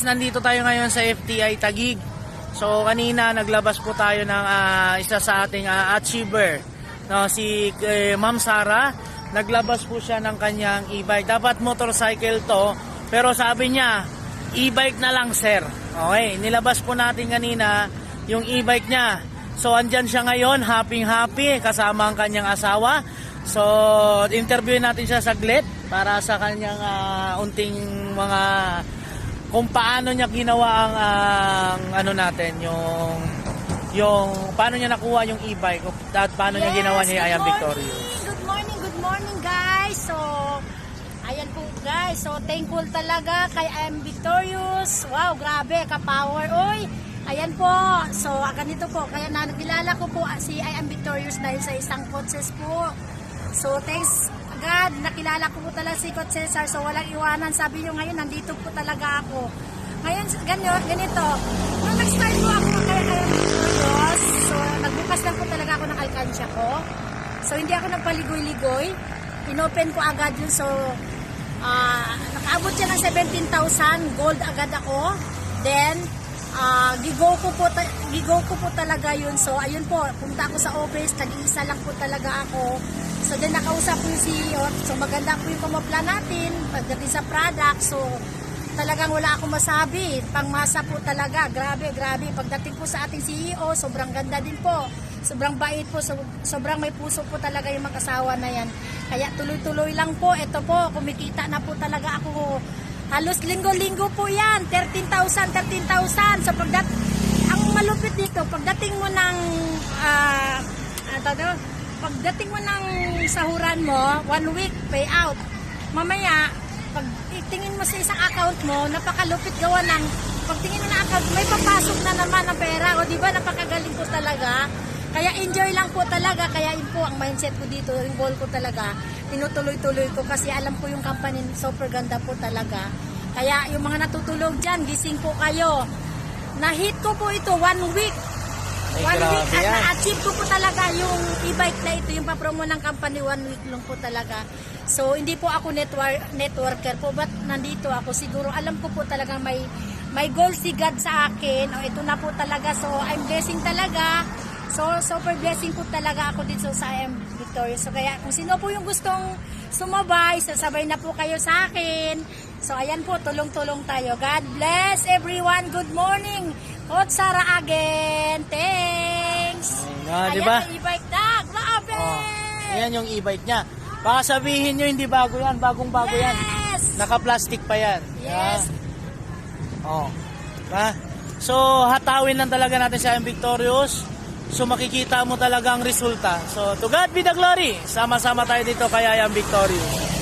guys, nandito tayo ngayon sa FTI Taguig. So kanina naglabas po tayo ng isa sa ating achiever, no, si Ma'am Sara. Naglabas po siya ng kanyang e-bike. Dapat motorcycle to, pero sabi niya e-bike na lang sir. Okay, nilabas po natin kanina yung e-bike niya. So andyan siya ngayon, happy kasama ang kanyang asawa. So interviewin natin siya saglit para sa kanyang unting mga kung paano niya ginawa ang ano natin, yung paano niya nakuha yung e-bike at paano niya ginawa ni I Am Victorious. Good morning guys. So ayan po guys, so thankful talaga kay I Am Victorious. Wow, grabe ka-power. Oy, ayan po. So ganito po, kaya nakilala ko po si I Am Victorious dahil sa isang coaches po. So thanks God, nakilala ko po talaga si Coach Cesar. So walang iwanan. Sabi nyo ngayon, nandito po talaga ako. Ngayon, ganito. Nung nag-start po ako kay I Am Victorious, so nagbukas lang po talaga ako ng alkansya ko. So hindi ako nagpaligoy-ligoy. Inopen ko agad yun. So nakaabot siya ng 17,000. Gold agad ako. Then, gigo ko po talaga yun. So ayun po, punta ako sa office. Tag-iisa lang po talaga ako. So then nakausap ko yung CEO. So maganda po yung pamapla natin pagdating sa product. So talagang wala akong masabi. Pangmasa po talaga. Grabe. Pagdating po sa ating CEO, sobrang ganda din po. Sobrang bait po. Sobrang may puso po talaga yung mag-asawa na yan. Kaya tuloy-tuloy lang po. Ito po, kumikita na po talaga ako. Halos linggo-linggo po yan. 13,000. So ang malupit dito, pagdating mo ng pagdating mo ng sahuran mo, 1 week payout. Mamaya, pag tingin mo sa isang account mo, napakalupit gawa ng, pag tingin mo na account, may papasok na naman ang pera. O diba, napakagaling po talaga. Kaya enjoy lang po talaga. Kaya yun po ang mindset ko dito, yung goal ko talaga. Tinutuloy-tuloy ko kasi alam ko yung company super ganda po talaga. Kaya yung mga natutulog dyan, gising po kayo. Na-hit ko po ito 1 week. 1 week at na-achieve ko po talaga yung e-bike na ito, yung papromo ng company 1 week lang po talaga. So hindi po ako networker po, but nandito ako. Siguro alam ko po talagang may goal si God sa akin. O ito na po talaga. So I'm blessing talaga. So super blessing po talaga ako dito sa I Am Victorious. So kaya kung sino po yung gustong sumabay, sasabay na po kayo sa akin. So ayan po, tulong-tulong tayo. God bless everyone. Good morning. Coach Sara again. Thanks. Ayan, diba? Ayan yung e-bike na. Grabe. Ayan yung e-bike niya. Baka sabihin nyo hindi bago yan. Bagong-bago yan. Naka-plastic pa yan. Yes. Diba? So hatawin lang talaga natin si I Am Victorious. So makikita mo talaga ang resulta. So to God be the glory. Sama-sama tayo dito kay I Am Victorious.